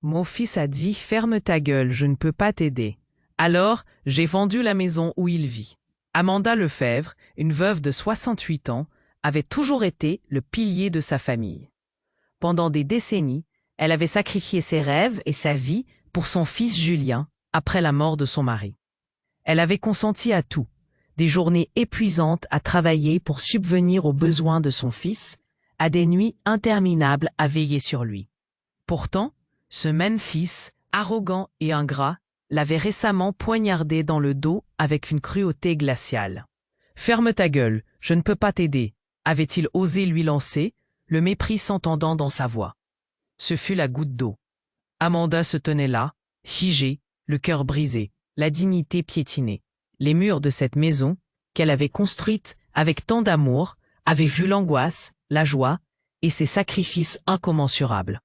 Mon fils a dit « Ferme ta gueule, je ne peux pas t'aider ». Alors, j'ai vendu la maison où il vit. Amanda Lefebvre, une veuve de 68 ans, avait toujours été le pilier de sa famille. Pendant des décennies, elle avait sacrifié ses rêves et sa vie pour son fils Julien après la mort de son mari. Elle avait consenti à tout, des journées épuisantes à travailler pour subvenir aux besoins de son fils, à des nuits interminables à veiller sur lui. Pourtant, ce même fils, arrogant et ingrat, l'avait récemment poignardé dans le dos avec une cruauté glaciale. « Ferme ta gueule, je ne peux pas t'aider », avait-il osé lui lancer, le mépris s'entendant dans sa voix. Ce fut la goutte d'eau. Amanda se tenait là, figée, le cœur brisé, la dignité piétinée. Les murs de cette maison, qu'elle avait construite avec tant d'amour, avaient vu l'angoisse, la joie et ses sacrifices incommensurables.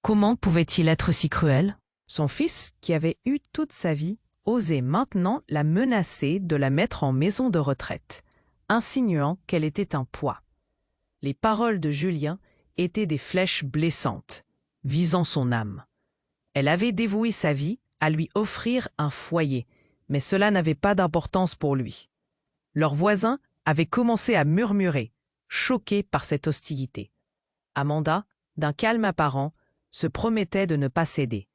Comment pouvait-il être si cruel? Son fils, qui avait eu toute sa vie, osait maintenant la menacer de la mettre en maison de retraite, insinuant qu'elle était un poids. Les paroles de Julien étaient des flèches blessantes, visant son âme. Elle avait dévoué sa vie à lui offrir un foyer, mais cela n'avait pas d'importance pour lui. Leurs voisins avaient commencé à murmurer, choqués par cette hostilité. Amanda, d'un calme apparent, se promettait de ne pas céder.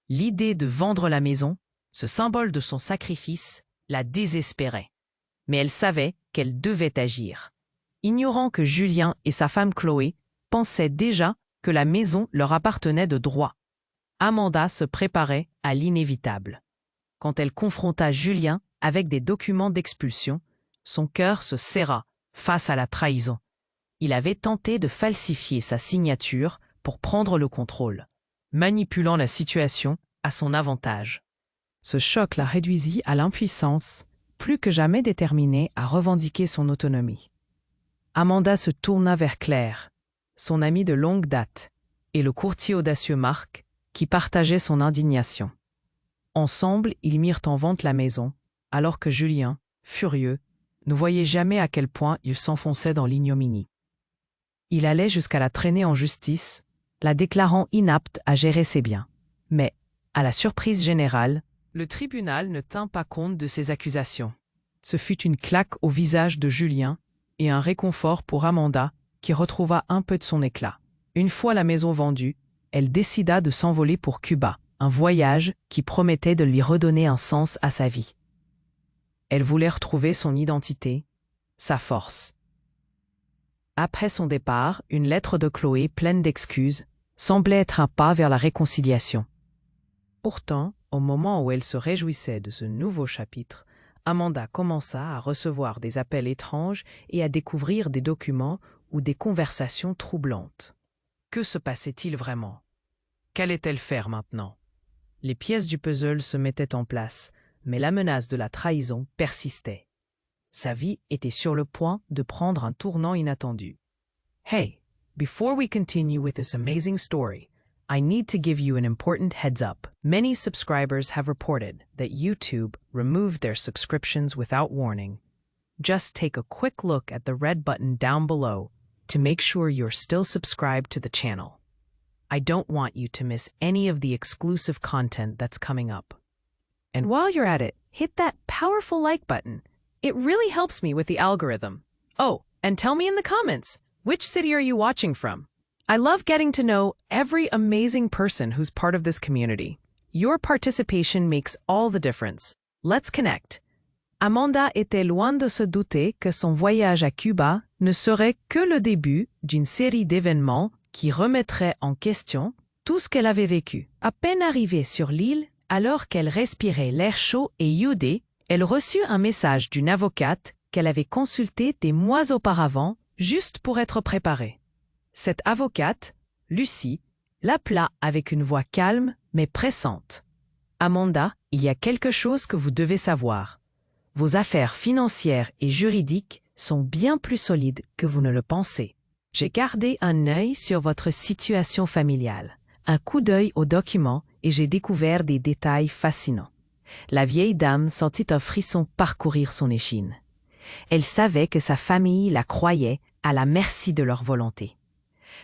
L'idée de vendre la maison, ce symbole de son sacrifice, la désespérait. Mais elle savait qu'elle devait agir. Ignorant que Julien et sa femme Chloé pensaient déjà que la maison leur appartenait de droit. Amanda se préparait à l'inévitable. Quand elle confronta Julien avec des documents d'expulsion, son cœur se serra face à la trahison. Il avait tenté de falsifier sa signature pour prendre le contrôle, manipulant la situation à son avantage. Ce choc la réduisit à l'impuissance, plus que jamais déterminée à revendiquer son autonomie. Amanda se tourna vers Claire, son amie de longue date, et le courtier audacieux Marc, qui partageait son indignation. Ensemble, ils mirent en vente la maison, alors que Julien, furieux, ne voyait jamais à quel point il s'enfonçait dans l'ignominie. Il allait jusqu'à la traîner en justice, la déclarant inapte à gérer ses biens. Mais, à la surprise générale, le tribunal ne tint pas compte de ces accusations. Ce fut une claque au visage de Julien et un réconfort pour Amanda, qui retrouva un peu de son éclat. Une fois la maison vendue, elle décida de s'envoler pour Cuba, un voyage qui promettait de lui redonner un sens à sa vie. Elle voulait retrouver son identité, sa force. Après son départ, une lettre de Chloé pleine d'excuses semblait être un pas vers la réconciliation. Pourtant, au moment où elle se réjouissait de ce nouveau chapitre, Amanda commença à recevoir des appels étranges et à découvrir des documents ou des conversations troublantes. Que se passait-il vraiment? Qu'allait-elle faire maintenant? Les pièces du puzzle se mettaient en place, mais la menace de la trahison persistait. Sa vie était sur le point de prendre un tournant inattendu. Hey, before we continue with this amazing story, I need to give you an important heads up. Many subscribers have reported that YouTube removed their subscriptions without warning. Just take a quick look at the red button down below to make sure you're still subscribed to the channel. I don't want you to miss any of the exclusive content that's coming up. And while you're at it, hit that powerful like button. It really helps me with the algorithm. Oh, and tell me in the comments, which city are you watching from? I love getting to know every amazing person who's part of this community. Your participation makes all the difference. Let's connect. Amanda était loin de se douter que son voyage à Cuba ne serait que le début d'une série d'événements qui remettraient en question tout ce qu'elle avait vécu. À peine arrivée sur l'île, alors qu'elle respirait l'air chaud et iodé, elle reçut un message d'une avocate qu'elle avait consultée des mois auparavant, juste pour être préparée. Cette avocate, Lucie, l'appela avec une voix calme mais pressante. « Amanda, il y a quelque chose que vous devez savoir. Vos affaires financières et juridiques sont bien plus solides que vous ne le pensez. J'ai gardé un œil sur votre situation familiale, un coup d'œil aux documents et j'ai découvert des détails fascinants. » La vieille dame sentit un frisson parcourir son échine. Elle savait que sa famille la croyait à la merci de leur volonté.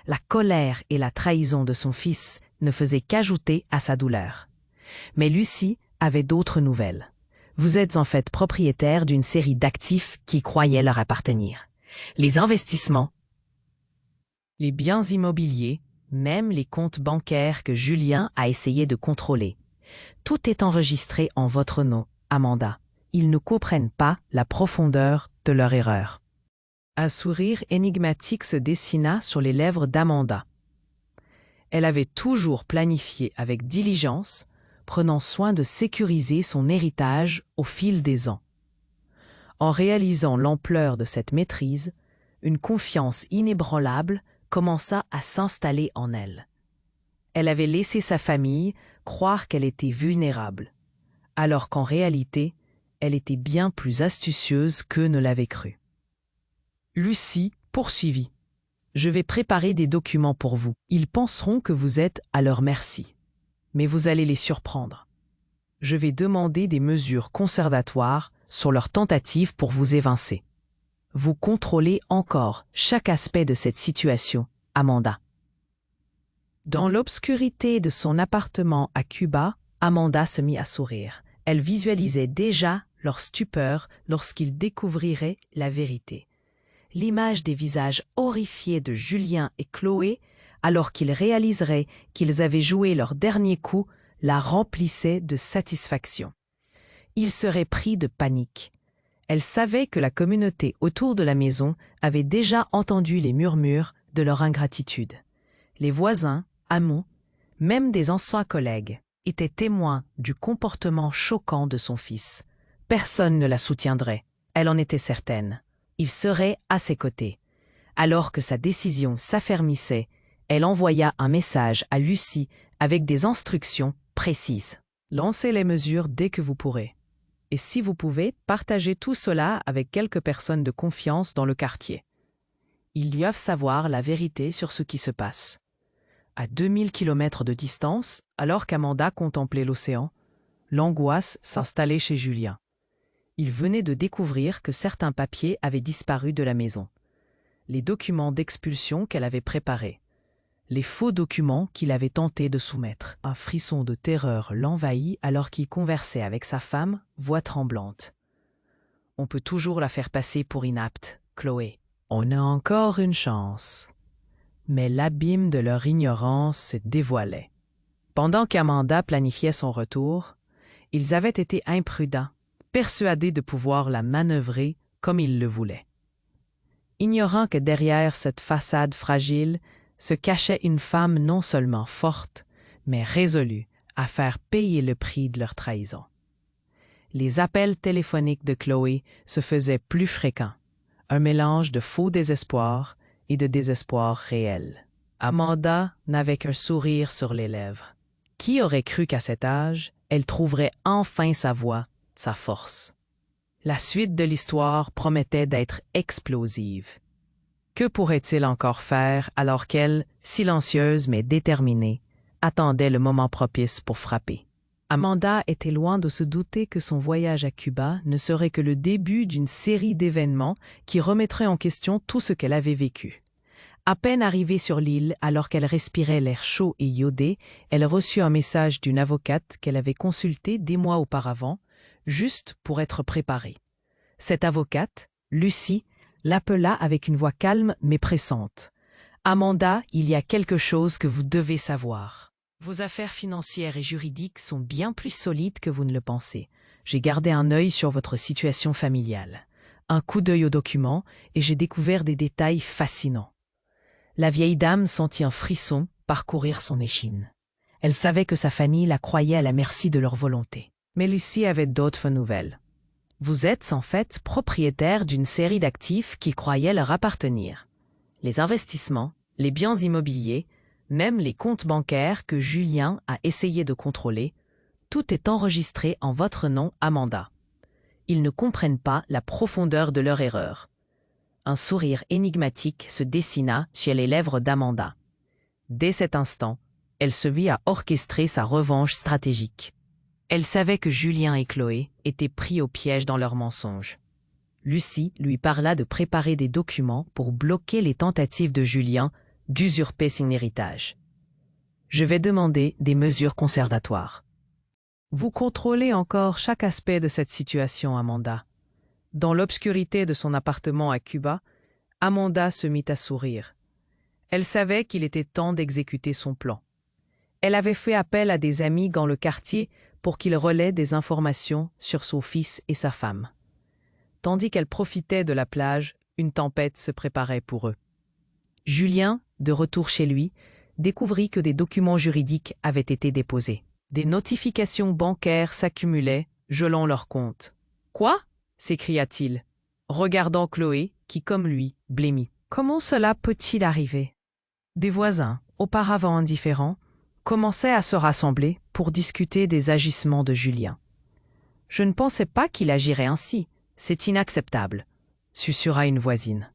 La colère et la trahison de son fils ne faisait qu'ajouter à sa douleur. Mais Lucie avait d'autres nouvelles. Vous êtes en fait propriétaire d'une série d'actifs qui croyaient leur appartenir. Les investissements, les biens immobiliers, même les comptes bancaires que Julien a essayé de contrôler. Tout est enregistré en votre nom, Amanda. Ils ne comprennent pas la profondeur de leur erreur. Un sourire énigmatique se dessina sur les lèvres d'Amanda. Elle avait toujours planifié avec diligence, prenant soin de sécuriser son héritage au fil des ans. En réalisant l'ampleur de cette maîtrise, une confiance inébranlable commença à s'installer en elle. Elle avait laissé sa famille croire qu'elle était vulnérable, alors qu'en réalité, elle était bien plus astucieuse qu'eux ne l'avaient cru. Lucie poursuivit. « Je vais préparer des documents pour vous. Ils penseront que vous êtes à leur merci. Mais vous allez les surprendre. Je vais demander des mesures conservatoires sur leur tentative pour vous évincer. Vous contrôlez encore chaque aspect de cette situation, Amanda. » Dans l'obscurité de son appartement à Cuba, Amanda se mit à sourire. Elle visualisait déjà leur stupeur lorsqu'ils découvriraient la vérité. L'image des visages horrifiés de Julien et Chloé, alors qu'ils réaliseraient qu'ils avaient joué leur dernier coup, la remplissait de satisfaction. Ils seraient pris de panique. Elle savait que la communauté autour de la maison avait déjà entendu les murmures de leur ingratitude. Les voisins, amis, même des anciens collègues, étaient témoins du comportement choquant de son fils. Personne ne la soutiendrait, elle en était certaine. Il serait à ses côtés. Alors que sa décision s'affermissait, elle envoya un message à Lucie avec des instructions précises. Lancez les mesures dès que vous pourrez. Et si vous pouvez, partagez tout cela avec quelques personnes de confiance dans le quartier. Ils doivent savoir la vérité sur ce qui se passe. À 2000 kilomètres de distance, alors qu'Amanda contemplait l'océan, l'angoisse s'installait chez Julien. Il venait de découvrir que certains papiers avaient disparu de la maison. Les documents d'expulsion qu'elle avait préparés. Les faux documents qu'il avait tenté de soumettre. Un frisson de terreur l'envahit alors qu'il conversait avec sa femme, voix tremblante. « On peut toujours la faire passer pour inapte, Chloé. On a encore une chance. » Mais l'abîme de leur ignorance se dévoilait. Pendant qu'Amanda planifiait son retour, ils avaient été imprudents, persuadés de pouvoir la manœuvrer comme ils le voulaient. Ignorant que derrière cette façade fragile se cachait une femme non seulement forte, mais résolue à faire payer le prix de leur trahison. Les appels téléphoniques de Chloé se faisaient plus fréquents, un mélange de faux désespoir et de désespoir réel. Amanda n'avait qu'un sourire sur les lèvres. Qui aurait cru qu'à cet âge, elle trouverait enfin sa voix, sa force? La suite de l'histoire promettait d'être explosive. Que pourrait-il encore faire alors qu'elle, silencieuse mais déterminée, attendait le moment propice pour frapper? Amanda était loin de se douter que son voyage à Cuba ne serait que le début d'une série d'événements qui remettraient en question tout ce qu'elle avait vécu. À peine arrivée sur l'île, alors qu'elle respirait l'air chaud et iodé, elle reçut un message d'une avocate qu'elle avait consultée des mois auparavant, juste pour être préparée. Cette avocate, Lucie, l'appela avec une voix calme mais pressante. « Amanda, il y a quelque chose que vous devez savoir. Vos affaires financières et juridiques sont bien plus solides que vous ne le pensez. J'ai gardé un œil sur votre situation familiale. Un coup d'œil aux documents et j'ai découvert des détails fascinants. » La vieille dame sentit un frisson parcourir son échine. Elle savait que sa famille la croyait à la merci de leur volonté. Mais Lucie avait d'autres nouvelles. « Vous êtes en fait propriétaire d'une série d'actifs qui croyaient leur appartenir. Les investissements, les biens immobiliers, même les comptes bancaires que Julien a essayé de contrôler, tout est enregistré en votre nom, Amanda. Ils ne comprennent pas la profondeur de leur erreur. » Un sourire énigmatique se dessina sur les lèvres d'Amanda. Dès cet instant, elle se vit à orchestrer sa revanche stratégique. Elle savait que Julien et Chloé étaient pris au piège dans leurs mensonges. Lucie lui parla de préparer des documents pour bloquer les tentatives de Julien d'usurper son héritage. Je vais demander des mesures conservatoires. Vous contrôlez encore chaque aspect de cette situation, Amanda. Dans l'obscurité de son appartement à Cuba, Amanda se mit à sourire. Elle savait qu'il était temps d'exécuter son plan. Elle avait fait appel à des amis dans le quartier pour qu'ils relaient des informations sur son fils et sa femme. Tandis qu'elle profitait de la plage, une tempête se préparait pour eux. Julien, de retour chez lui, découvrit que des documents juridiques avaient été déposés. Des notifications bancaires s'accumulaient, gelant leurs comptes. « Quoi ?» s'écria-t-il, regardant Chloé, qui, comme lui, blêmit. « Comment cela peut-il arriver ?» Des voisins, auparavant indifférents, commençaient à se rassembler pour discuter des agissements de Julien. « Je ne pensais pas qu'il agirait ainsi. C'est inacceptable », susurra une voisine.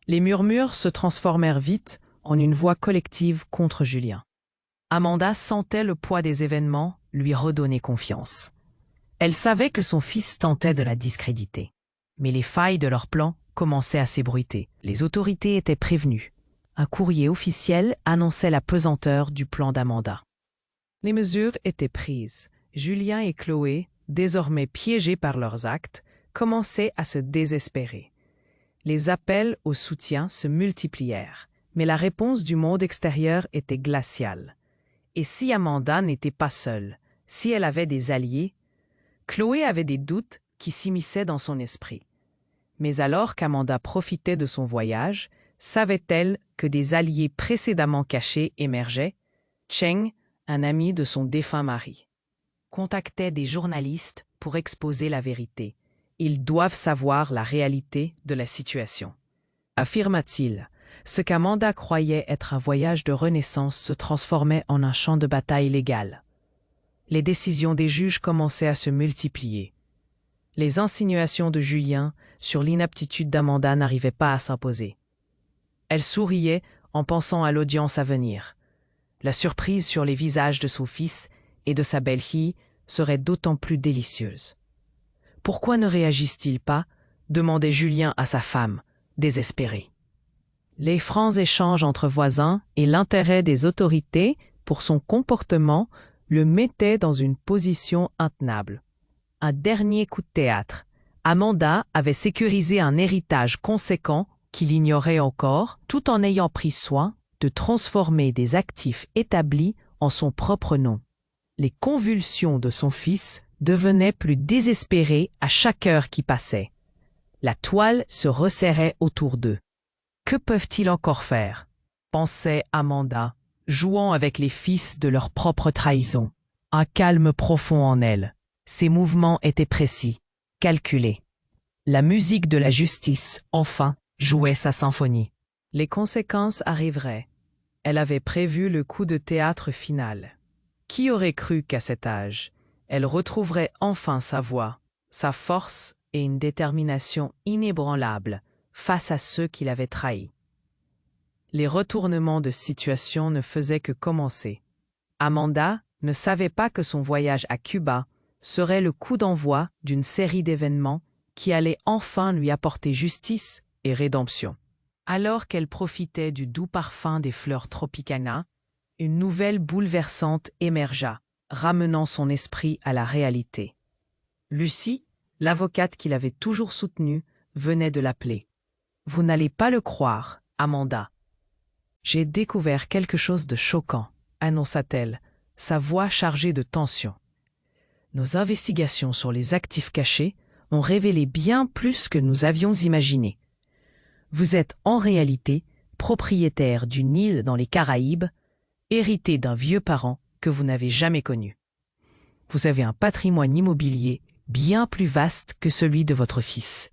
Les murmures se transformèrent vite en une voix collective contre Julien. Amanda sentait le poids des événements lui redonner confiance. Elle savait que son fils tentait de la discréditer. Mais les failles de leur plan commençaient à s'ébruiter. Les autorités étaient prévenues. Un courrier officiel annonçait la pesanteur du plan d'Amanda. Les mesures étaient prises. Julien et Chloé, désormais piégés par leurs actes, commençaient à se désespérer. Les appels au soutien se multiplièrent, mais la réponse du monde extérieur était glaciale. Et si Amanda n'était pas seule, si elle avait des alliés, Chloé avait des doutes qui s'immisçaient dans son esprit. Mais alors qu'Amanda profitait de son voyage, savait-elle que des alliés précédemment cachés émergeaient? Cheng, un ami de son défunt mari, contactait des journalistes pour exposer la vérité. Ils doivent savoir la réalité de la situation, affirma-t-il. Ce qu'Amanda croyait être un voyage de renaissance se transformait en un champ de bataille légal. Les décisions des juges commençaient à se multiplier. Les insinuations de Julien sur l'inaptitude d'Amanda n'arrivaient pas à s'imposer. Elle souriait en pensant à l'audience à venir. La surprise sur les visages de son fils et de sa belle-fille serait d'autant plus délicieuse. « Pourquoi ne réagissent-ils pas ?» demandait Julien à sa femme, désespéré. Les francs échanges entre voisins et l'intérêt des autorités pour son comportement le mettaient dans une position intenable. Un dernier coup de théâtre. Amanda avait sécurisé un héritage conséquent qu'il ignorait encore, tout en ayant pris soin de transformer des actifs établis en son propre nom. Les convulsions de son fils devenaient plus désespérées à chaque heure qui passait. La toile se resserrait autour d'eux. Que peuvent-ils encore faire? Pensait Amanda, jouant avec les fils de leur propre trahison. Un calme profond en elle. Ses mouvements étaient précis, calculés. La musique de la justice, enfin, jouait sa symphonie. Les conséquences arriveraient. Elle avait prévu le coup de théâtre final. Qui aurait cru qu'à cet âge, elle retrouverait enfin sa voix, sa force et une détermination inébranlable face à ceux qui l'avaient trahi. Les retournements de situation ne faisaient que commencer. Amanda ne savait pas que son voyage à Cuba serait le coup d'envoi d'une série d'événements qui allaient enfin lui apporter justice et rédemption. Alors qu'elle profitait du doux parfum des fleurs Tropicana, une nouvelle bouleversante émergea, ramenant son esprit à la réalité. Lucie, l'avocate qu'il avait toujours soutenue, venait de l'appeler. « Vous n'allez pas le croire, Amanda. J'ai découvert quelque chose de choquant, » annonça-t-elle, sa voix chargée de tension. « Nos investigations sur les actifs cachés ont révélé bien plus que nous avions imaginé. Vous êtes en réalité propriétaire d'une île dans les Caraïbes, héritée d'un vieux parent que vous n'avez jamais connu. Vous avez un patrimoine immobilier bien plus vaste que celui de votre fils. »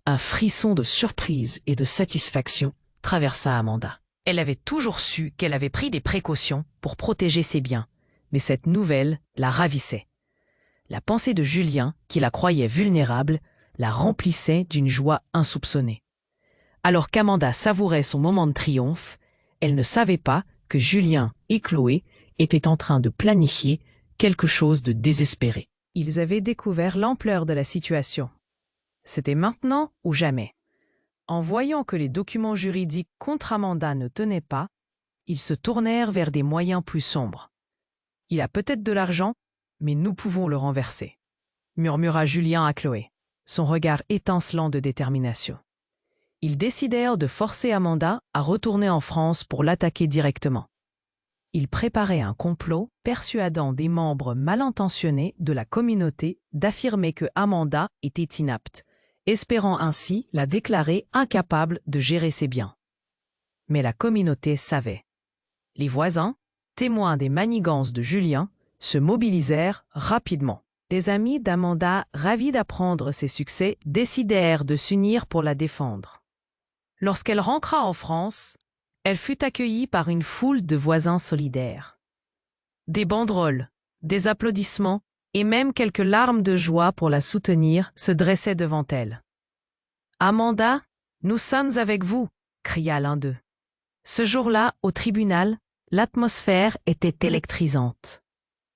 Un frisson de surprise et de satisfaction traversa Amanda. Elle avait toujours su qu'elle avait pris des précautions pour protéger ses biens, mais cette nouvelle la ravissait. La pensée de Julien, qui la croyait vulnérable, la remplissait d'une joie insoupçonnée. Alors qu'Amanda savourait son moment de triomphe, elle ne savait pas que Julien et Chloé étaient en train de planifier quelque chose de désespéré. Ils avaient découvert l'ampleur de la situation. C'était maintenant ou jamais. En voyant que les documents juridiques contre Amanda ne tenaient pas, ils se tournèrent vers des moyens plus sombres. « Il a peut-être de l'argent, mais nous pouvons le renverser », murmura Julien à Chloé, son regard étincelant de détermination. Ils décidèrent de forcer Amanda à retourner en France pour l'attaquer directement. Ils préparaient un complot persuadant des membres mal intentionnés de la communauté d'affirmer que Amanda était inapte, espérant ainsi la déclarer incapable de gérer ses biens. Mais la communauté savait. Les voisins, témoins des manigances de Julien, se mobilisèrent rapidement. Des amis d'Amanda, ravis d'apprendre ses succès, décidèrent de s'unir pour la défendre. Lorsqu'elle rentra en France, elle fut accueillie par une foule de voisins solidaires. Des banderoles, des applaudissements et même quelques larmes de joie pour la soutenir se dressaient devant elle. « Amanda, nous sommes avec vous !» cria l'un d'eux. Ce jour-là, au tribunal, l'atmosphère était électrisante.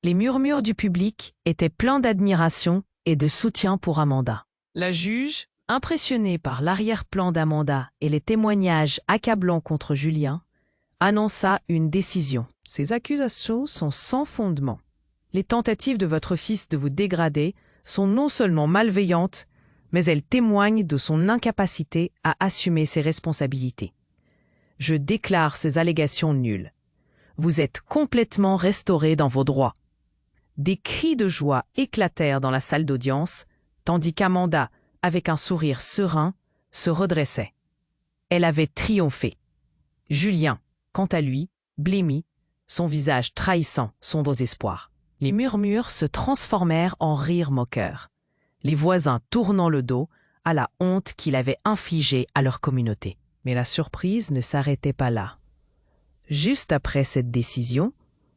Les murmures du public étaient pleins d'admiration et de soutien pour Amanda. La juge, impressionnée par l'arrière-plan d'Amanda et les témoignages accablants contre Julien, annonça une décision. « Ces accusations sont sans fondement. Les tentatives de votre fils de vous dégrader sont non seulement malveillantes, mais elles témoignent de son incapacité à assumer ses responsabilités. Je déclare ces allégations nulles. Vous êtes complètement restauré dans vos droits. » Des cris de joie éclatèrent dans la salle d'audience, tandis qu'Amanda, avec un sourire serein, se redressait. Elle avait triomphé. Julien, quant à lui, blêmi, son visage trahissant son désespoir. Les murmures se transformèrent en rires moqueurs, les voisins tournant le dos à la honte qu'il avait infligée à leur communauté. Mais la surprise ne s'arrêtait pas là. Juste après cette décision,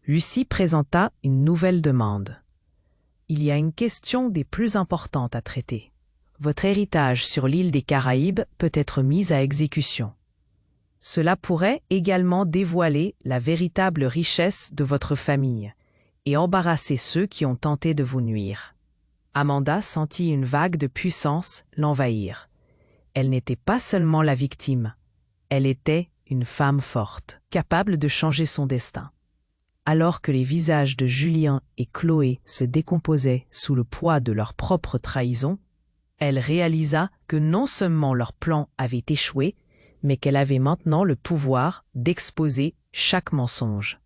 Lucie présenta une nouvelle demande. « Il y a une question des plus importantes à traiter. Votre héritage sur l'île des Caraïbes peut être mis à exécution. Cela pourrait également dévoiler la véritable richesse de votre famille et embarrasser ceux qui ont tenté de vous nuire. » Amanda sentit une vague de puissance l'envahir. Elle n'était pas seulement la victime, elle était une femme forte, capable de changer son destin. Alors que les visages de Julien et Chloé se décomposaient sous le poids de leur propre trahison, elle réalisa que non seulement leur plan avait échoué, mais qu'elle avait maintenant le pouvoir d'exposer chaque mensonge.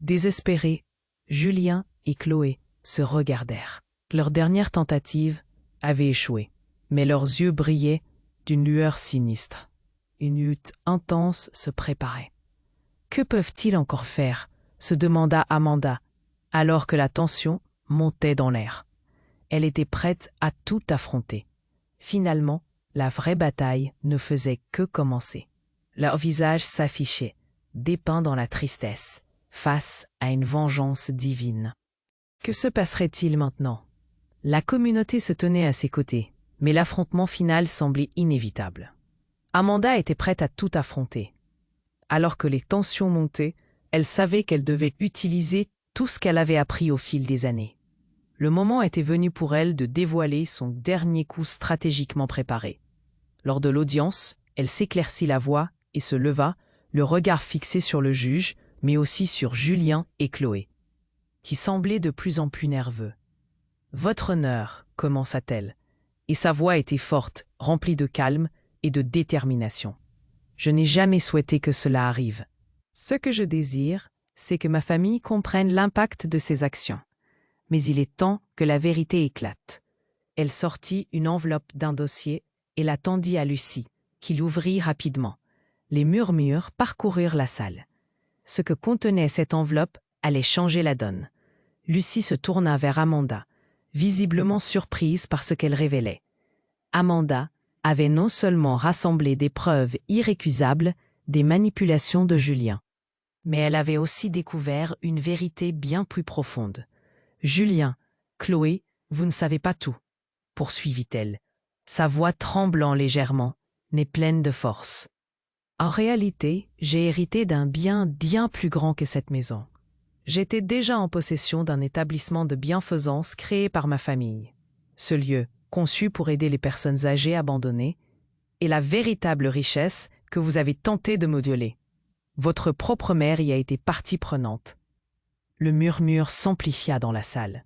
Désespérés, Julien et Chloé se regardèrent. Leur dernière tentative avait échoué, mais leurs yeux brillaient d'une lueur sinistre. Une lutte intense se préparait. Que peuvent-ils encore faire ? Se demanda Amanda, alors que la tension montait dans l'air. Elle était prête à tout affronter. Finalement, la vraie bataille ne faisait que commencer. Leurs visages s'affichaient, dépeints dans la tristesse, face à une vengeance divine. Que se passerait-il maintenant ? La communauté se tenait à ses côtés, mais l'affrontement final semblait inévitable. Amanda était prête à tout affronter. Alors que les tensions montaient, elle savait qu'elle devait utiliser tout ce qu'elle avait appris au fil des années. Le moment était venu pour elle de dévoiler son dernier coup stratégiquement préparé. Lors de l'audience, elle s'éclaircit la voix et se leva, le regard fixé sur le juge, mais aussi sur Julien et Chloé, qui semblaient de plus en plus nerveux. « Votre honneur », commença-t-elle, et sa voix était forte, remplie de calme et de détermination. « Je n'ai jamais souhaité que cela arrive. Ce que je désire, c'est que ma famille comprenne l'impact de ses actions. Mais il est temps que la vérité éclate. » Elle sortit une enveloppe d'un dossier et la tendit à Lucie, qui l'ouvrit rapidement. Les murmures parcoururent la salle. Ce que contenait cette enveloppe allait changer la donne. Lucie se tourna vers Amanda, visiblement surprise par ce qu'elle révélait. Amanda avait non seulement rassemblé des preuves irrécusables des manipulations de Julien, mais elle avait aussi découvert une vérité bien plus profonde. « Julien, Chloé, vous ne savez pas tout, » poursuivit-elle, sa voix tremblant légèrement, mais pleine de force. « En réalité, j'ai hérité d'un bien bien plus grand que cette maison. J'étais déjà en possession d'un établissement de bienfaisance créé par ma famille. Ce lieu, conçu pour aider les personnes âgées abandonnées, est la véritable richesse que vous avez tenté de modeler. Votre propre mère y a été partie prenante. Le murmure s'amplifia dans la salle.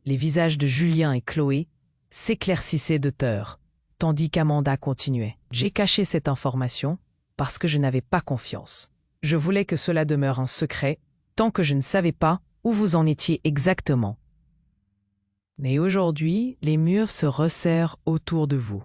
Les visages de Julien et Chloé s'éclaircissaient de peur, tandis qu'Amanda continuait. J'ai caché cette information parce que je n'avais pas confiance. Je voulais que cela demeure un secret tant que je ne savais pas où vous en étiez exactement. Mais aujourd'hui, les murs se resserrent autour de vous.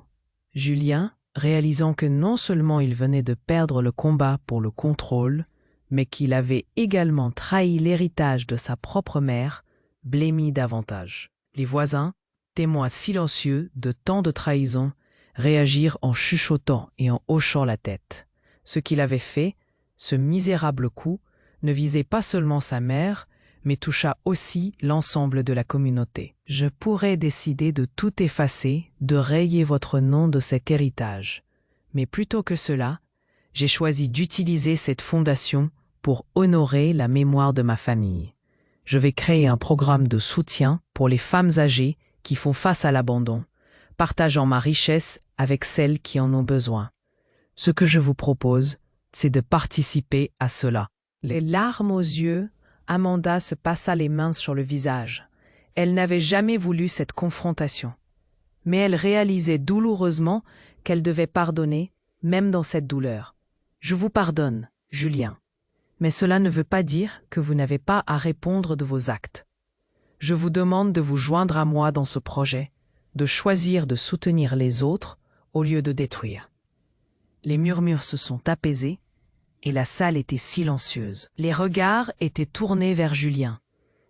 Julien, réalisant que non seulement il venait de perdre le combat pour le contrôle, mais qu'il avait également trahi l'héritage de sa propre mère, blêmit davantage. Les voisins, témoins silencieux de tant de trahison, réagirent en chuchotant et en hochant la tête. Ce qu'il avait fait, ce misérable coup, ne visait pas seulement sa mère, mais toucha aussi l'ensemble de la communauté. Je pourrais décider de tout effacer, de rayer votre nom de cet héritage. Mais plutôt que cela, j'ai choisi d'utiliser cette fondation pour honorer la mémoire de ma famille. Je vais créer un programme de soutien pour les femmes âgées qui font face à l'abandon, partageant ma richesse avec celles qui en ont besoin. Ce que je vous propose, c'est de participer à cela. Les larmes aux yeux, Amanda se passa les mains sur le visage. Elle n'avait jamais voulu cette confrontation. Mais elle réalisait douloureusement qu'elle devait pardonner, même dans cette douleur. Je vous pardonne, Julien. Mais cela ne veut pas dire que vous n'avez pas à répondre de vos actes. Je vous demande de vous joindre à moi dans ce projet, de choisir de soutenir les autres au lieu de détruire. Les murmures se sont apaisés et la salle était silencieuse. Les regards étaient tournés vers Julien.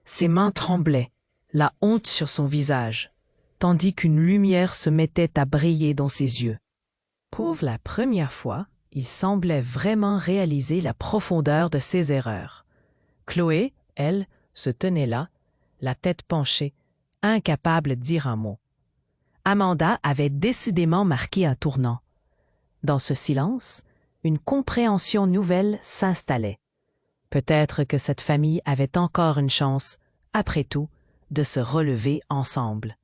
Ses mains tremblaient, la honte sur son visage, tandis qu'une lumière se mettait à briller dans ses yeux. Pour la première fois, il semblait vraiment réaliser la profondeur de ses erreurs. Chloé, elle, se tenait là, la tête penchée, incapable de dire un mot. Amanda avait décidément marqué un tournant. Dans ce silence, une compréhension nouvelle s'installait. Peut-être que cette famille avait encore une chance, après tout, de se relever ensemble.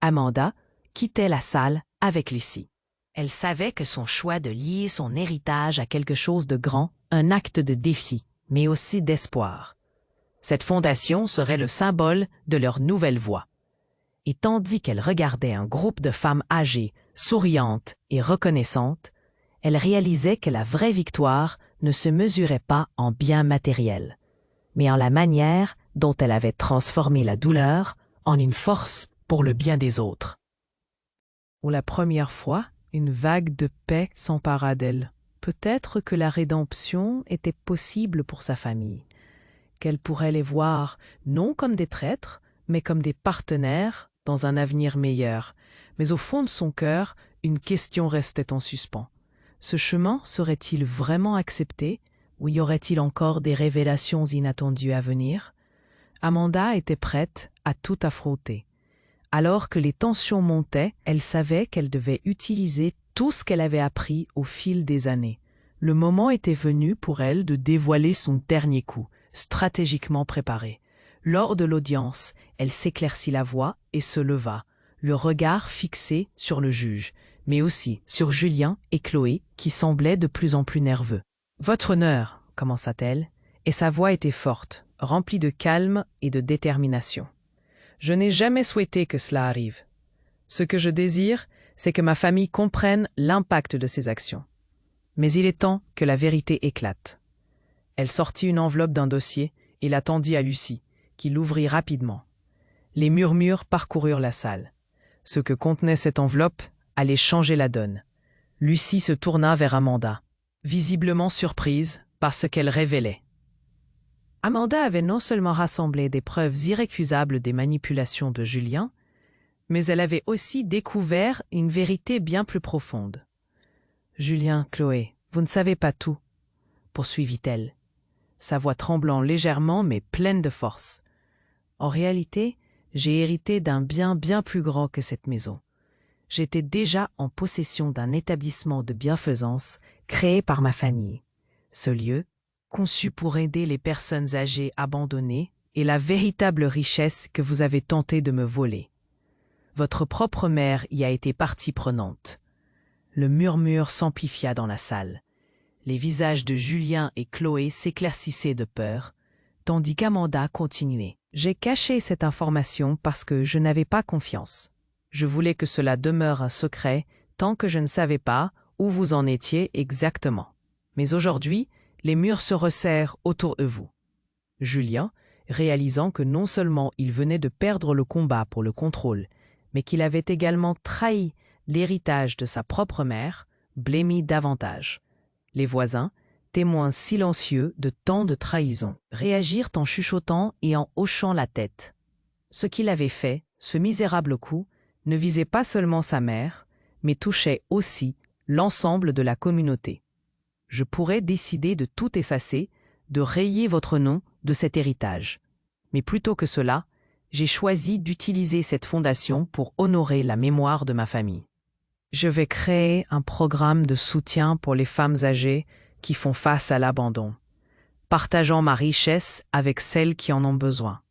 Amanda quittait la salle avec Lucie. Elle savait que son choix de lier son héritage à quelque chose de grand, un acte de défi, mais aussi d'espoir. Cette fondation serait le symbole de leur nouvelle voie. Et tandis qu'elle regardait un groupe de femmes âgées, souriantes et reconnaissantes, elle réalisait que la vraie victoire ne se mesurait pas en biens matériels, mais en la manière dont elle avait transformé la douleur en une force pour le bien des autres. Pour la première fois, une vague de paix s'empara d'elle. Peut-être que la rédemption était possible pour sa famille, qu'elle pourrait les voir non comme des traîtres, mais comme des partenaires dans un avenir meilleur. Mais au fond de son cœur, une question restait en suspens. Ce chemin serait-il vraiment accepté, ou y aurait-il encore des révélations inattendues à venir? Amanda était prête à tout affronter. Alors que les tensions montaient, elle savait qu'elle devait utiliser tout ce qu'elle avait appris au fil des années. Le moment était venu pour elle de dévoiler son dernier coup, stratégiquement préparé. Lors de l'audience, elle s'éclaircit la voix et se leva, le regard fixé sur le juge, mais aussi sur Julien et Chloé qui semblaient de plus en plus nerveux. « Votre honneur », commença-t-elle, et sa voix était forte, remplie de calme et de détermination. « Je n'ai jamais souhaité que cela arrive. Ce que je désire, c'est que ma famille comprenne l'impact de ses actions. Mais il est temps que la vérité éclate. » Elle sortit une enveloppe d'un dossier et la tendit à Lucie, qui l'ouvrit rapidement. Les murmures parcoururent la salle. Ce que contenait cette enveloppe allait changer la donne. Lucie se tourna vers Amanda, visiblement surprise par ce qu'elle révélait. Amanda avait non seulement rassemblé des preuves irrécusables des manipulations de Julien, mais elle avait aussi découvert une vérité bien plus profonde. « Julien, Chloé, vous ne savez pas tout, » poursuivit-elle, sa voix tremblant légèrement mais pleine de force. « En réalité, j'ai hérité d'un bien bien plus grand que cette maison. J'étais déjà en possession d'un établissement de bienfaisance créé par ma famille. Ce lieu, conçu pour aider les personnes âgées abandonnées, est la véritable richesse que vous avez tenté de me voler. Votre propre mère y a été partie prenante. » Le murmure s'amplifia dans la salle. Les visages de Julien et Chloé s'éclaircissaient de peur, tandis qu'Amanda continuait. J'ai caché cette information parce que je n'avais pas confiance. Je voulais que cela demeure un secret tant que je ne savais pas où vous en étiez exactement. Mais aujourd'hui, les murs se resserrent autour de vous. Julien, réalisant que non seulement il venait de perdre le combat pour le contrôle, mais qu'il avait également trahi l'héritage de sa propre mère, blêmit davantage. Les voisins, témoins silencieux de tant de trahison, réagirent en chuchotant et en hochant la tête. Ce qu'il avait fait, ce misérable coup, ne visait pas seulement sa mère, mais touchait aussi l'ensemble de la communauté. Je pourrais décider de tout effacer, de rayer votre nom de cet héritage. Mais plutôt que cela, j'ai choisi d'utiliser cette fondation pour honorer la mémoire de ma famille. Je vais créer un programme de soutien pour les femmes âgées qui font face à l'abandon, partageant ma richesse avec celles qui en ont besoin.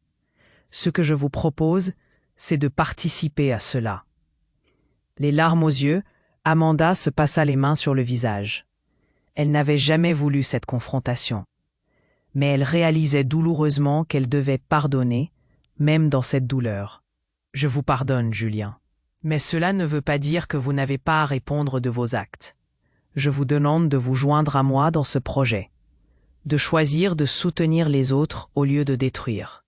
Ce que je vous propose, c'est de participer à cela. Les larmes aux yeux, Amanda se passa les mains sur le visage. Elle n'avait jamais voulu cette confrontation. Mais elle réalisait douloureusement qu'elle devait pardonner, même dans cette douleur. Je vous pardonne, Julien. Mais cela ne veut pas dire que vous n'avez pas à répondre de vos actes. Je vous demande de vous joindre à moi dans ce projet, de choisir de soutenir les autres au lieu de détruire.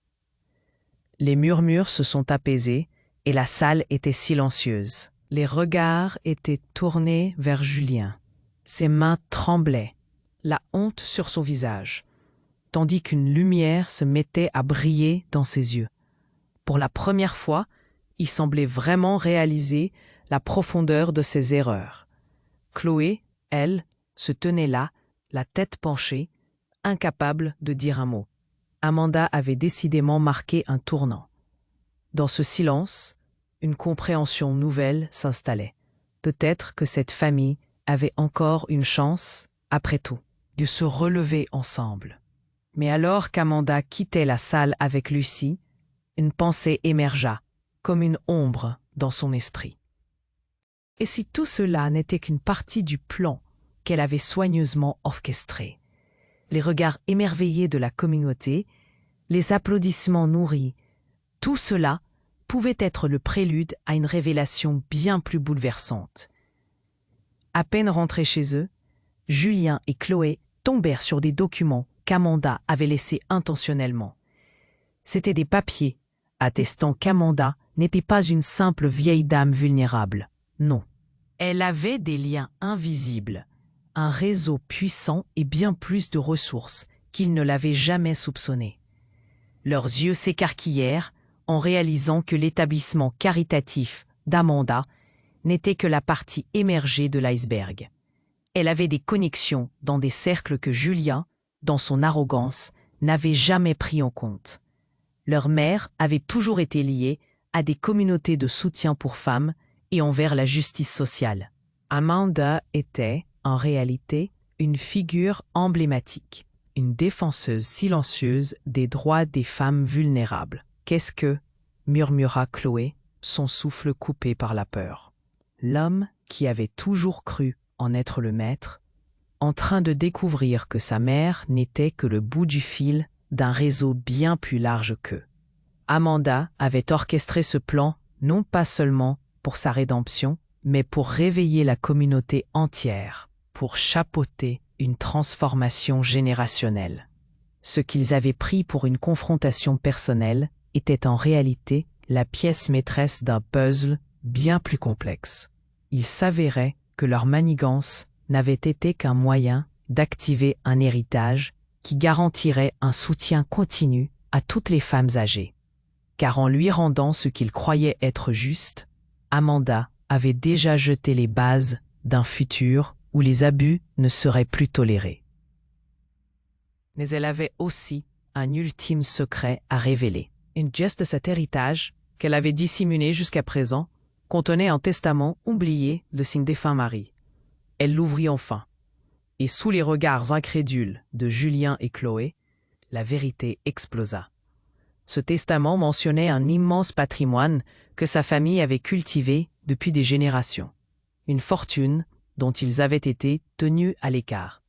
Les murmures se sont apaisés et la salle était silencieuse. Les regards étaient tournés vers Julien. Ses mains tremblaient, la honte sur son visage, tandis qu'une lumière se mettait à briller dans ses yeux. Pour la première fois, il semblait vraiment réaliser la profondeur de ses erreurs. Chloé, elle, se tenait là, la tête penchée, incapable de dire un mot. Amanda avait décidément marqué un tournant. Dans ce silence, une compréhension nouvelle s'installait. Peut-être que cette famille avait encore une chance, après tout, de se relever ensemble. Mais alors qu'Amanda quittait la salle avec Lucie, une pensée émergea, comme une ombre dans son esprit. Et si tout cela n'était qu'une partie du plan qu'elle avait soigneusement orchestré? Les regards émerveillés de la communauté, les applaudissements nourris, tout cela pouvait être le prélude à une révélation bien plus bouleversante. À peine rentrés chez eux, Julien et Chloé tombèrent sur des documents qu'Amanda avait laissés intentionnellement. C'étaient des papiers attestant qu'Amanda n'était pas une simple vieille dame vulnérable. Non. Elle avait des liens invisibles, un réseau puissant et bien plus de ressources qu'ils ne l'avaient jamais soupçonné. Leurs yeux s'écarquillèrent en réalisant que l'établissement caritatif d'Amanda n'était que la partie émergée de l'iceberg. Elle avait des connexions dans des cercles que Julien, dans son arrogance, n'avait jamais pris en compte. Leur mère avait toujours été liée à des communautés de soutien pour femmes et envers la justice sociale. Amanda était, en réalité, une figure emblématique, une défenseuse silencieuse des droits des femmes vulnérables. « Qu'est-ce que » murmura Chloé, son souffle coupé par la peur. L'homme qui avait toujours cru en être le maître, en train de découvrir que sa mère n'était que le bout du fil d'un réseau bien plus large qu'eux. Amanda avait orchestré ce plan non pas seulement pour sa rédemption, mais pour réveiller la communauté entière, pour chapeauter une transformation générationnelle. Ce qu'ils avaient pris pour une confrontation personnelle était en réalité la pièce maîtresse d'un puzzle bien plus complexe. Il s'avérait que leur manigance n'avait été qu'un moyen d'activer un héritage qui garantirait un soutien continu à toutes les femmes âgées. Car en lui rendant ce qu'il croyait être juste, Amanda avait déjà jeté les bases d'un futur où les abus ne seraient plus tolérés. Mais elle avait aussi un ultime secret à révéler. Une geste de cet héritage, qu'elle avait dissimulé jusqu'à présent, contenait un testament oublié de son défunt mari. Elle l'ouvrit enfin, et sous les regards incrédules de Julien et Chloé, la vérité explosa. Ce testament mentionnait un immense patrimoine que sa famille avait cultivé depuis des générations. Une fortune dont ils avaient été tenus à l'écart.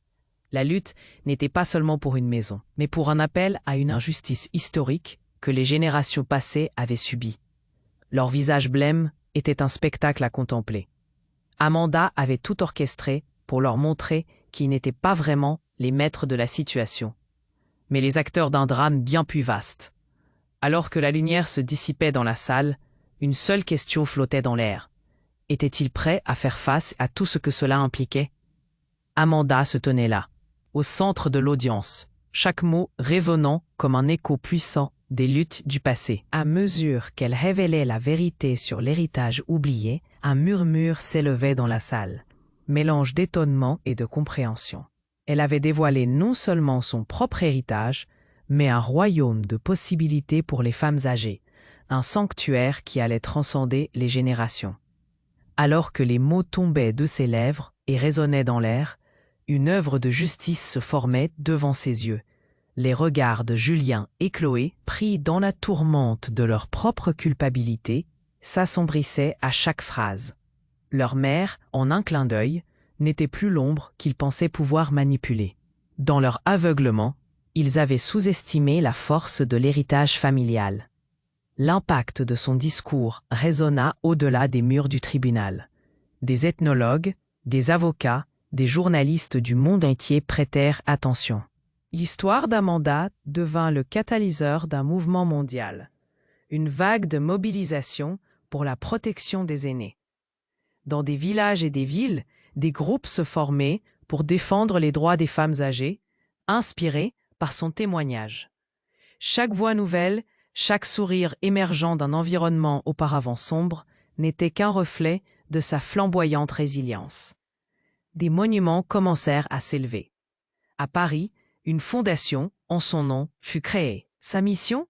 La lutte n'était pas seulement pour une maison, mais pour un appel à une injustice historique que les générations passées avaient subie. Leur visage blême était un spectacle à contempler. Amanda avait tout orchestré pour leur montrer qu'ils n'étaient pas vraiment les maîtres de la situation, mais les acteurs d'un drame bien plus vaste. Alors que la lumière se dissipait dans la salle, une seule question flottait dans l'air. Était-il prêt à faire face à tout ce que cela impliquait? Amanda se tenait là, au centre de l'audience, chaque mot résonnant comme un écho puissant des luttes du passé. À mesure qu'elle révélait la vérité sur l'héritage oublié, un murmure s'élevait dans la salle, mélange d'étonnement et de compréhension. Elle avait dévoilé non seulement son propre héritage, mais un royaume de possibilités pour les femmes âgées, un sanctuaire qui allait transcender les générations. Alors que les mots tombaient de ses lèvres et résonnaient dans l'air, une œuvre de justice se formait devant ses yeux. Les regards de Julien et Chloé, pris dans la tourmente de leur propre culpabilité, s'assombrissaient à chaque phrase. Leur mère, en un clin d'œil, n'était plus l'ombre qu'ils pensaient pouvoir manipuler. Dans leur aveuglement, ils avaient sous-estimé la force de l'héritage familial. L'impact de son discours résonna au-delà des murs du tribunal. Des ethnologues, des avocats, des journalistes du monde entier prêtèrent attention. L'histoire d'Amanda devint le catalyseur d'un mouvement mondial, une vague de mobilisation pour la protection des aînés. Dans des villages et des villes, des groupes se formaient pour défendre les droits des femmes âgées, inspirés par son témoignage. Chaque voix nouvelle, chaque sourire émergeant d'un environnement auparavant sombre, n'était qu'un reflet de sa flamboyante résilience. Des monuments commencèrent à s'élever. À Paris, une fondation, en son nom, fut créée. Sa mission?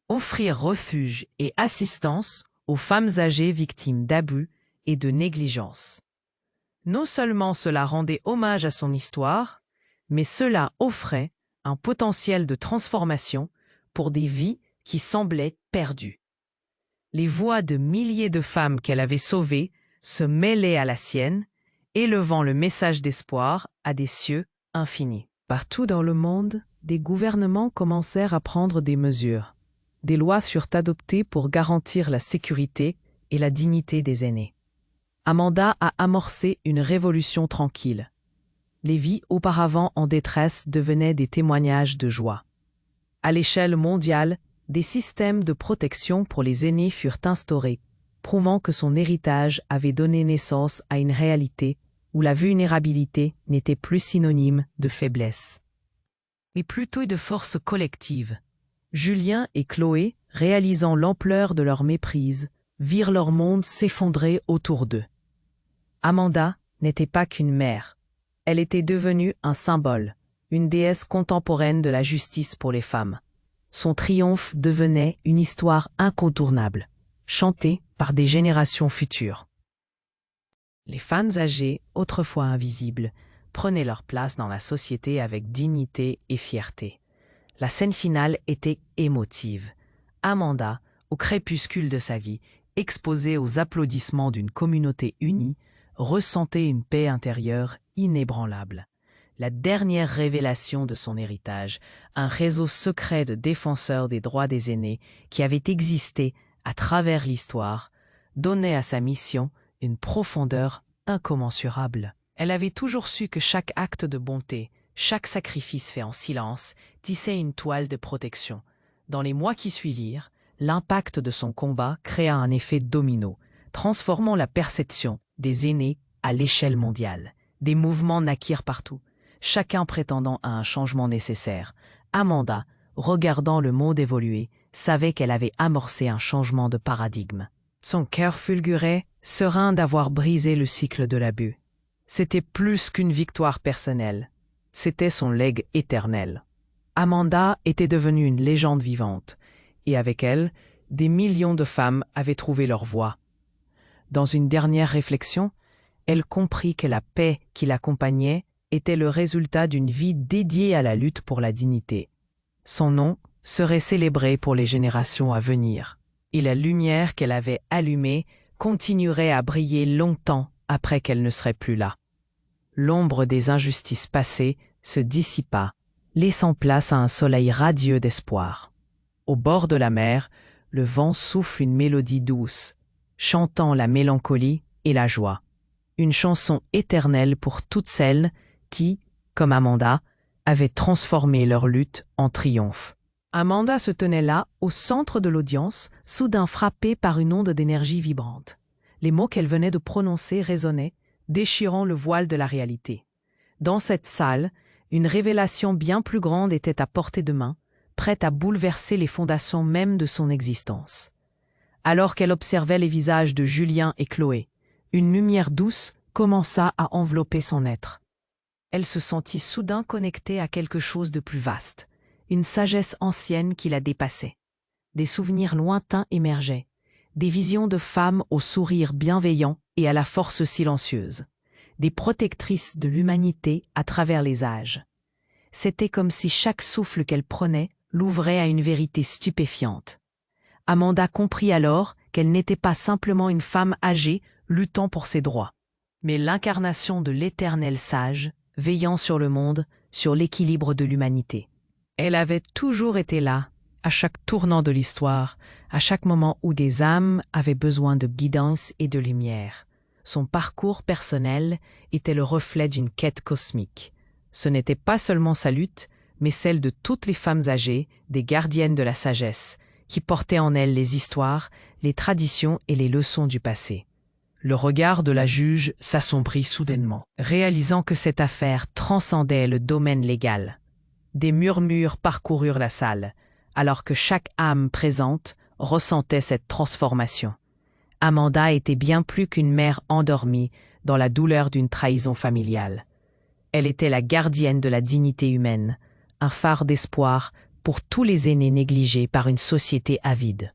Offrir refuge et assistance aux femmes âgées victimes d'abus et de négligence. Non seulement cela rendait hommage à son histoire, mais cela offrait un potentiel de transformation pour des vies qui semblaient perdues. Les voix de milliers de femmes qu'elle avait sauvées se mêlaient à la sienne, élevant le message d'espoir à des cieux infinis. Partout dans le monde, des gouvernements commencèrent à prendre des mesures. Des lois furent adoptées pour garantir la sécurité et la dignité des aînés. Amanda a amorcé une révolution tranquille. Les vies auparavant en détresse devenaient des témoignages de joie. À l'échelle mondiale, des systèmes de protection pour les aînés furent instaurés, prouvant que son héritage avait donné naissance à une réalité où la vulnérabilité n'était plus synonyme de faiblesse, mais plutôt de force collective. Julien et Chloé, réalisant l'ampleur de leur méprise, virent leur monde s'effondrer autour d'eux. Amanda n'était pas qu'une mère. Elle était devenue un symbole, une déesse contemporaine de la justice pour les femmes. Son triomphe devenait une histoire incontournable, chantée par des générations futures. Les femmes âgées, autrefois invisibles, prenaient leur place dans la société avec dignité et fierté. La scène finale était émotive. Amanda, au crépuscule de sa vie, exposée aux applaudissements d'une communauté unie, ressentait une paix intérieure inébranlable. La dernière révélation de son héritage, un réseau secret de défenseurs des droits des aînés qui avait existé à travers l'histoire, donnait à sa mission une profondeur incommensurable. Elle avait toujours su que chaque acte de bonté, chaque sacrifice fait en silence, tissait une toile de protection. Dans les mois qui suivirent, l'impact de son combat créa un effet domino, transformant la perception des aînés à l'échelle mondiale. Des mouvements naquirent partout, chacun prétendant à un changement nécessaire. Amanda, regardant le monde évoluer, savait qu'elle avait amorcé un changement de paradigme. Son cœur fulgurait, serein d'avoir brisé le cycle de l'abus. C'était plus qu'une victoire personnelle, c'était son legs éternel. Amanda était devenue une légende vivante, et avec elle, des millions de femmes avaient trouvé leur voie. Dans une dernière réflexion, elle comprit que la paix qui l'accompagnait était le résultat d'une vie dédiée à la lutte pour la dignité. Son nom serait célébré pour les générations à venir, et la lumière qu'elle avait allumée continuerait à briller longtemps après qu'elle ne serait plus là. L'ombre des injustices passées se dissipa, laissant place à un soleil radieux d'espoir. Au bord de la mer, le vent souffle une mélodie douce, chantant la mélancolie et la joie. Une chanson éternelle pour toutes celles qui, comme Amanda, avaient transformé leur lutte en triomphe. Amanda se tenait là, au centre de l'audience, soudain frappée par une onde d'énergie vibrante. Les mots qu'elle venait de prononcer résonnaient, déchirant le voile de la réalité. Dans cette salle, une révélation bien plus grande était à portée de main, prête à bouleverser les fondations mêmes de son existence. Alors qu'elle observait les visages de Julien et Chloé, une lumière douce commença à envelopper son être. Elle se sentit soudain connectée à quelque chose de plus vaste, une sagesse ancienne qui la dépassait. Des souvenirs lointains émergeaient, des visions de femmes au sourire bienveillant et à la force silencieuse, des protectrices de l'humanité à travers les âges. C'était comme si chaque souffle qu'elle prenait l'ouvrait à une vérité stupéfiante. Amanda comprit alors qu'elle n'était pas simplement une femme âgée luttant pour ses droits, mais l'incarnation de l'éternel sage, veillant sur le monde, sur l'équilibre de l'humanité. Elle avait toujours été là, à chaque tournant de l'histoire, à chaque moment où des âmes avaient besoin de guidance et de lumière. Son parcours personnel était le reflet d'une quête cosmique. Ce n'était pas seulement sa lutte, mais celle de toutes les femmes âgées, des gardiennes de la sagesse, qui portaient en elles les histoires, les traditions et les leçons du passé. Le regard de la juge s'assombrit soudainement, réalisant que cette affaire transcendait le domaine légal. Des murmures parcoururent la salle, alors que chaque âme présente ressentait cette transformation. Amanda était bien plus qu'une mère endormie dans la douleur d'une trahison familiale. Elle était la gardienne de la dignité humaine, un phare d'espoir pour tous les aînés négligés par une société avide.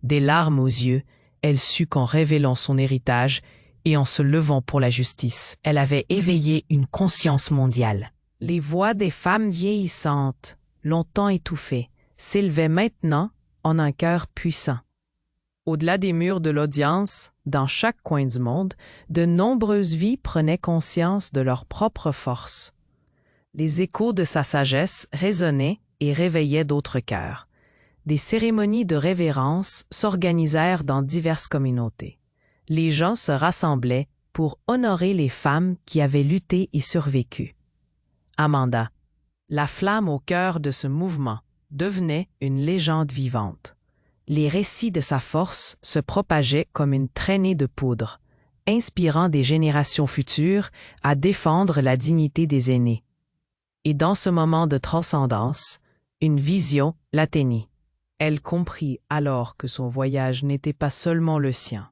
Des larmes aux yeux, elle sut qu'en révélant son héritage et en se levant pour la justice, elle avait éveillé une conscience mondiale. Les voix des femmes vieillissantes, longtemps étouffées, s'élevaient maintenant en un chœur puissant. Au-delà des murs de l'audience, dans chaque coin du monde, de nombreuses vies prenaient conscience de leur propre force. Les échos de sa sagesse résonnaient et réveillaient d'autres cœurs. Des cérémonies de révérence s'organisèrent dans diverses communautés. Les gens se rassemblaient pour honorer les femmes qui avaient lutté et survécu. Amanda, la flamme au cœur de ce mouvement, devenait une légende vivante. Les récits de sa force se propageaient comme une traînée de poudre, inspirant des générations futures à défendre la dignité des aînés. Et dans ce moment de transcendance, une vision l'atteignit. Elle comprit alors que son voyage n'était pas seulement le sien.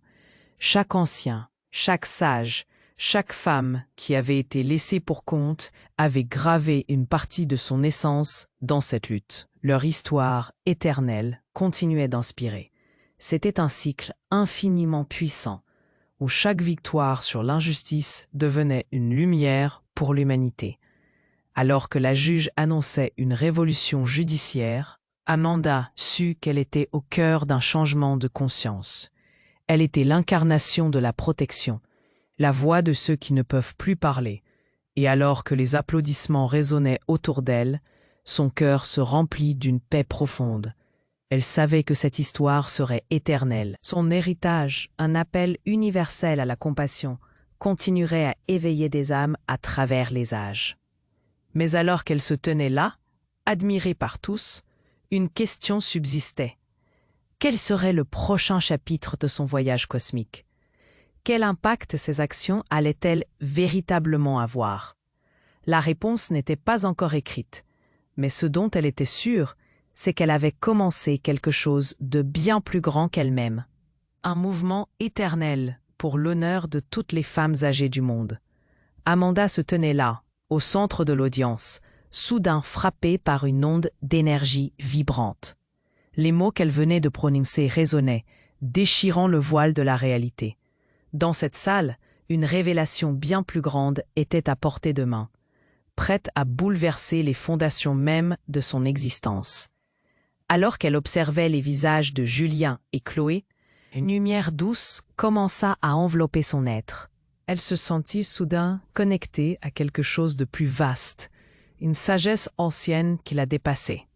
Chaque ancien, chaque sage, chaque femme qui avait été laissée pour compte avait gravé une partie de son essence dans cette lutte. Leur histoire éternelle continuait d'inspirer. C'était un cycle infiniment puissant, où chaque victoire sur l'injustice devenait une lumière pour l'humanité. Alors que la juge annonçait une révolution judiciaire, Amanda sut qu'elle était au cœur d'un changement de conscience. Elle était l'incarnation de la protection, la voix de ceux qui ne peuvent plus parler, et alors que les applaudissements résonnaient autour d'elle, son cœur se remplit d'une paix profonde. Elle savait que cette histoire serait éternelle. Son héritage, un appel universel à la compassion, continuerait à éveiller des âmes à travers les âges. Mais alors qu'elle se tenait là, admirée par tous, une question subsistait. Quel serait le prochain chapitre de son voyage cosmique? Quel impact ses actions allaient-elles véritablement avoir? La réponse n'était pas encore écrite, mais ce dont elle était sûre, c'est qu'elle avait commencé quelque chose de bien plus grand qu'elle-même. Un mouvement éternel pour l'honneur de toutes les femmes âgées du monde. Amanda se tenait là, au centre de l'audience, soudain frappée par une onde d'énergie vibrante. Les mots qu'elle venait de prononcer résonnaient, déchirant le voile de la réalité. Dans cette salle, une révélation bien plus grande était à portée de main, prête à bouleverser les fondations mêmes de son existence. Alors qu'elle observait les visages de Julien et Chloé, une lumière douce commença à envelopper son être. Elle se sentit soudain connectée à quelque chose de plus vaste, une sagesse ancienne qui la dépassait.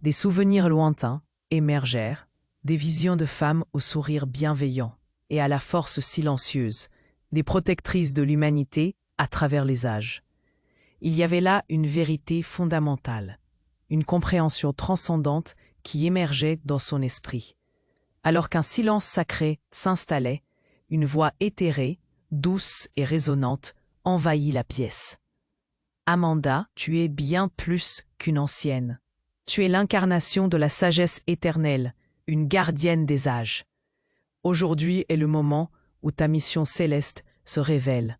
Des souvenirs lointains émergèrent, des visions de femmes au sourire bienveillant et à la force silencieuse, des protectrices de l'humanité à travers les âges. Il y avait là une vérité fondamentale, une compréhension transcendante qui émergeait dans son esprit. Alors qu'un silence sacré s'installait, une voix éthérée, douce et résonnante, envahit la pièce. Amanda, tu es bien plus qu'une ancienne. Tu es l'incarnation de la sagesse éternelle, une gardienne des âges. Aujourd'hui est le moment où ta mission céleste se révèle.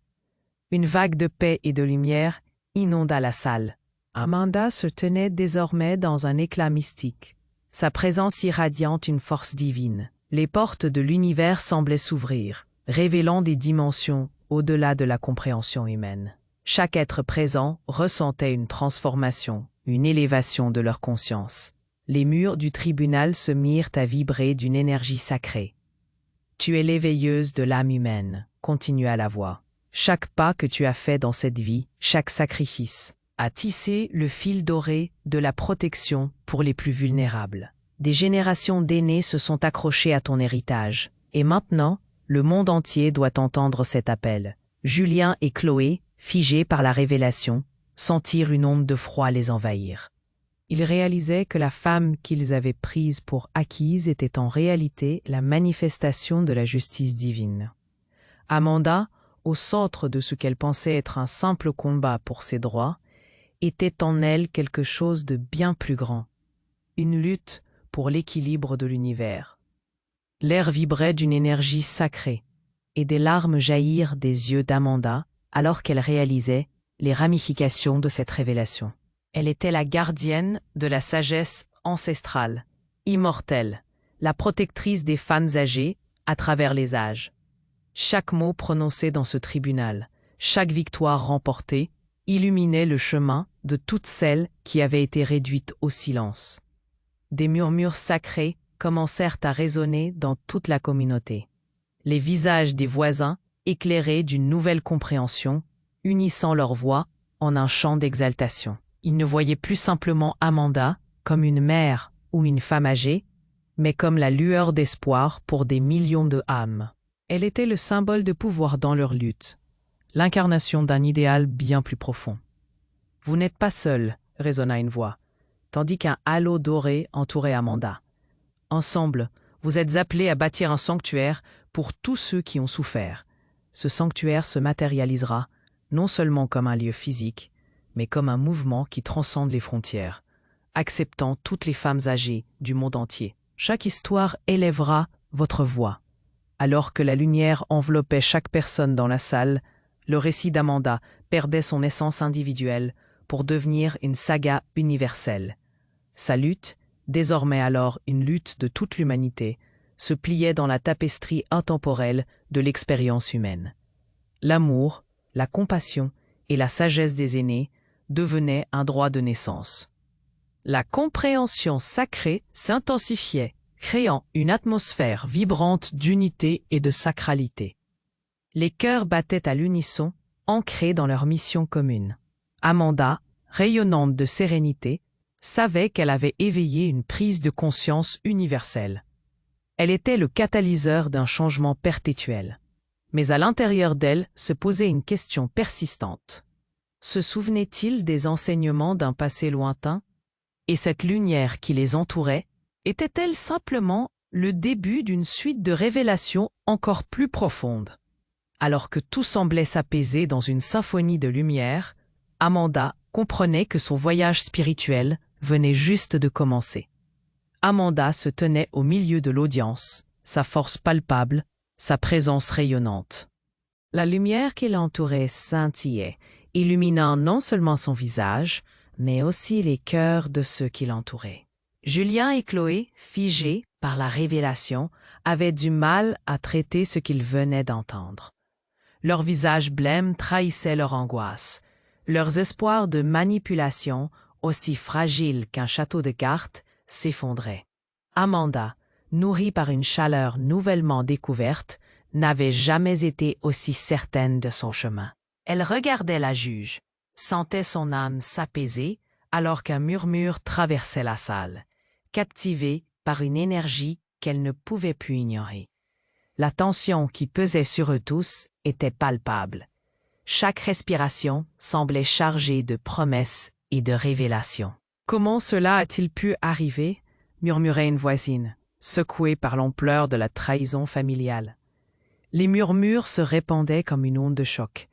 Une vague de paix et de lumière inonda la salle. Amanda se tenait désormais dans un éclat mystique. Sa présence irradiante une force divine. Les portes de l'univers semblaient s'ouvrir, révélant des dimensions au-delà de la compréhension humaine. Chaque être présent ressentait une transformation, une élévation de leur conscience. Les murs du tribunal se mirent à vibrer d'une énergie sacrée. Tu es l'éveilleuse de l'âme humaine, continua la voix. Chaque pas que tu as fait dans cette vie, chaque sacrifice, a tissé le fil doré de la protection pour les plus vulnérables. Des générations d'aînés se sont accrochés à ton héritage, et maintenant, le monde entier doit entendre cet appel. Julien et Chloé, figés par la révélation, sentirent une onde de froid les envahir. Ils réalisaient que la femme qu'ils avaient prise pour acquise était en réalité la manifestation de la justice divine. Amanda, au centre de ce qu'elle pensait être un simple combat pour ses droits, était en elle quelque chose de bien plus grand, une lutte pour l'équilibre de l'univers. L'air vibrait d'une énergie sacrée, et des larmes jaillirent des yeux d'Amanda alors qu'elle réalisait les ramifications de cette révélation. Elle était la gardienne de la sagesse ancestrale, immortelle, la protectrice des femmes âgées à travers les âges. Chaque mot prononcé dans ce tribunal, chaque victoire remportée, illuminait le chemin de toutes celles qui avaient été réduites au silence. Des murmures sacrés commencèrent à résonner dans toute la communauté. Les visages des voisins éclairés d'une nouvelle compréhension, unissant leurs voix en un chant d'exaltation. Ils ne voyaient plus simplement Amanda comme une mère ou une femme âgée, mais comme la lueur d'espoir pour des millions de âmes. Elle était le symbole de pouvoir dans leur lutte, l'incarnation d'un idéal bien plus profond. « Vous n'êtes pas seul », résonna une voix, tandis qu'un halo doré entourait Amanda. « Ensemble, vous êtes appelés à bâtir un sanctuaire pour tous ceux qui ont souffert. Ce sanctuaire se matérialisera non seulement comme un lieu physique, mais comme un mouvement qui transcende les frontières, acceptant toutes les femmes âgées du monde entier. Chaque histoire élèvera votre voix. » Alors que la lumière enveloppait chaque personne dans la salle, le récit d'Amanda perdait son essence individuelle pour devenir une saga universelle. Sa lutte, désormais alors une lutte de toute l'humanité, se pliait dans la tapisserie intemporelle de l'expérience humaine. L'amour, la compassion et la sagesse des aînés devenaient un droit de naissance. La compréhension sacrée s'intensifiait, créant une atmosphère vibrante d'unité et de sacralité. Les cœurs battaient à l'unisson, ancrés dans leur mission commune. Amanda, rayonnante de sérénité, savait qu'elle avait éveillé une prise de conscience universelle. Elle était le catalyseur d'un changement perpétuel. Mais à l'intérieur d'elle se posait une question persistante. Se souvenait-il des enseignements d'un passé lointain? Et cette lumière qui les entourait était-elle simplement le début d'une suite de révélations encore plus profondes? Alors que tout semblait s'apaiser dans une symphonie de lumière, Amanda comprenait que son voyage spirituel venait juste de commencer. Amanda se tenait au milieu de l'audience, sa force palpable, sa présence rayonnante. La lumière qui l'entourait scintillait, illuminant non seulement son visage, mais aussi les cœurs de ceux qui l'entouraient. Julien et Chloé, figés par la révélation, avaient du mal à traiter ce qu'ils venaient d'entendre. Leurs visages blêmes trahissaient leur angoisse. Leurs espoirs de manipulation, aussi fragiles qu'un château de cartes, s'effondraient. Amanda, nourrie par une chaleur nouvellement découverte, n'avait jamais été aussi certaine de son chemin. Elle regardait la juge, sentait son âme s'apaiser alors qu'un murmure traversait la salle, captivée par une énergie qu'elle ne pouvait plus ignorer. La tension qui pesait sur eux tous était palpable. Chaque respiration semblait chargée de promesses et de révélations. « Comment cela a-t-il pu arriver ?» murmurait une voisine, secouée par l'ampleur de la trahison familiale. Les murmures se répandaient comme une onde de choc.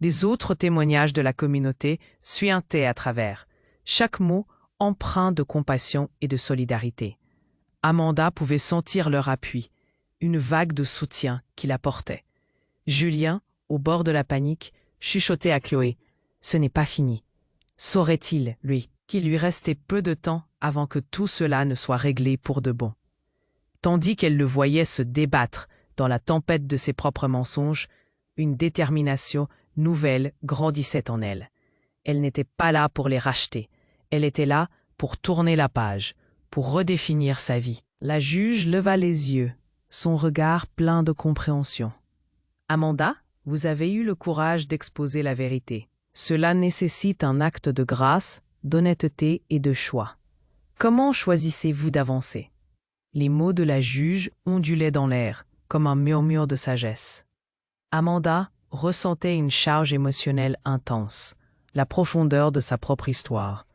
Des autres témoignages de la communauté suintaient à travers, chaque mot empreint de compassion et de solidarité. Amanda pouvait sentir leur appui, une vague de soutien qui la portait. Julien, au bord de la panique, chuchotait à Chloé « Ce n'est pas fini ». Saurait-il, lui, qu'il lui restait peu de temps avant que tout cela ne soit réglé pour de bon. Tandis qu'elle le voyait se débattre dans la tempête de ses propres mensonges, une détermination nouvelle grandissait en elle. Elle n'était pas là pour les racheter, elle était là pour tourner la page, pour redéfinir sa vie. La juge leva les yeux, son regard plein de compréhension. « Amanda, vous avez eu le courage d'exposer la vérité. Cela nécessite un acte de grâce, d'honnêteté et de choix. Comment choisissez-vous d'avancer ?» Les mots de la juge ondulaient dans l'air, comme un murmure de sagesse. Amanda ressentait une charge émotionnelle intense, la profondeur de sa propre histoire,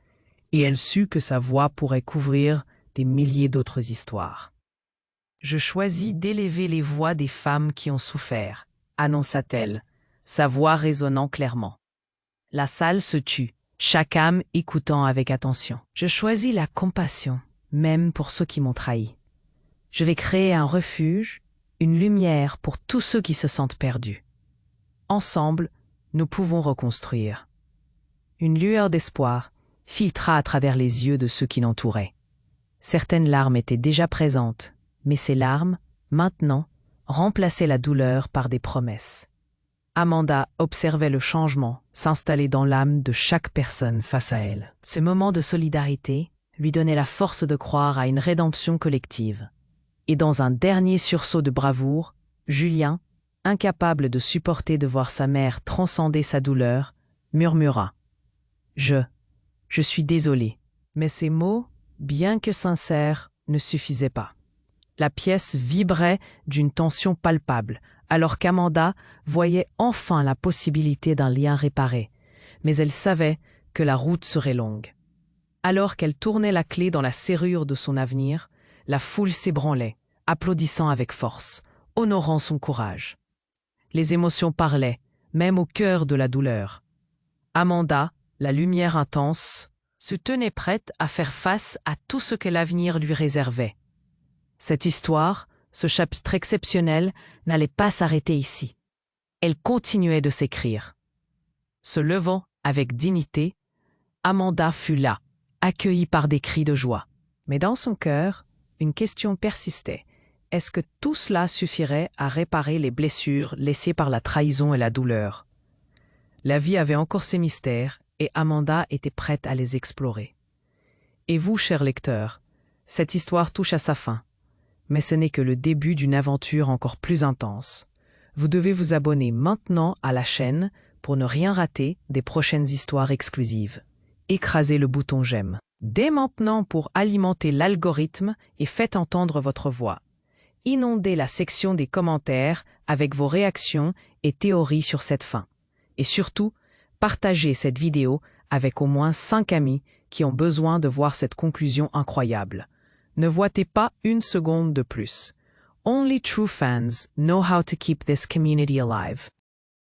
et elle sut que sa voix pourrait couvrir des milliers d'autres histoires. « Je choisis d'élever les voix des femmes qui ont souffert », annonça-t-elle, sa voix résonnant clairement. La salle se tut, chaque âme écoutant avec attention. « Je choisis la compassion, même pour ceux qui m'ont trahi. Je vais créer un refuge, une lumière pour tous ceux qui se sentent perdus. Ensemble, nous pouvons reconstruire. » Une lueur d'espoir filtra à travers les yeux de ceux qui l'entouraient. Certaines larmes étaient déjà présentes, mais ces larmes, maintenant, remplaçaient la douleur par des promesses. Amanda observait le changement s'installer dans l'âme de chaque personne face à elle. Ce moment de solidarité lui donnait la force de croire à une rédemption collective. Et dans un dernier sursaut de bravoure, Julien, incapable de supporter de voir sa mère transcender sa douleur, murmura « Je suis désolé. » Mais ces mots, bien que sincères, ne suffisaient pas. La pièce vibrait d'une tension palpable, alors qu'Amanda voyait enfin la possibilité d'un lien réparé, mais elle savait que la route serait longue. Alors qu'elle tournait la clé dans la serrure de son avenir, la foule s'ébranlait, applaudissant avec force, honorant son courage. Les émotions parlaient, même au cœur de la douleur. Amanda, la lumière intense, se tenait prête à faire face à tout ce que l'avenir lui réservait. Cette histoire, ce chapitre exceptionnel, n'allait pas s'arrêter ici. Elle continuait de s'écrire. Se levant avec dignité, Amanda fut là, accueillie par des cris de joie. Mais dans son cœur, une question persistait. Est-ce que tout cela suffirait à réparer les blessures laissées par la trahison et la douleur? La vie avait encore ses mystères et Amanda était prête à les explorer. Et vous, cher lecteur, cette histoire touche à sa fin. Mais ce n'est que le début d'une aventure encore plus intense. Vous devez vous abonner maintenant à la chaîne pour ne rien rater des prochaines histoires exclusives. Écrasez le bouton j'aime dès maintenant pour alimenter l'algorithme et faites entendre votre voix. Inondez la section des commentaires avec vos réactions et théories sur cette fin. Et surtout, partagez cette vidéo avec au moins 5 amis qui ont besoin de voir cette conclusion incroyable. Ne voitez pas une seconde de plus. Only true fans know how to keep this community alive.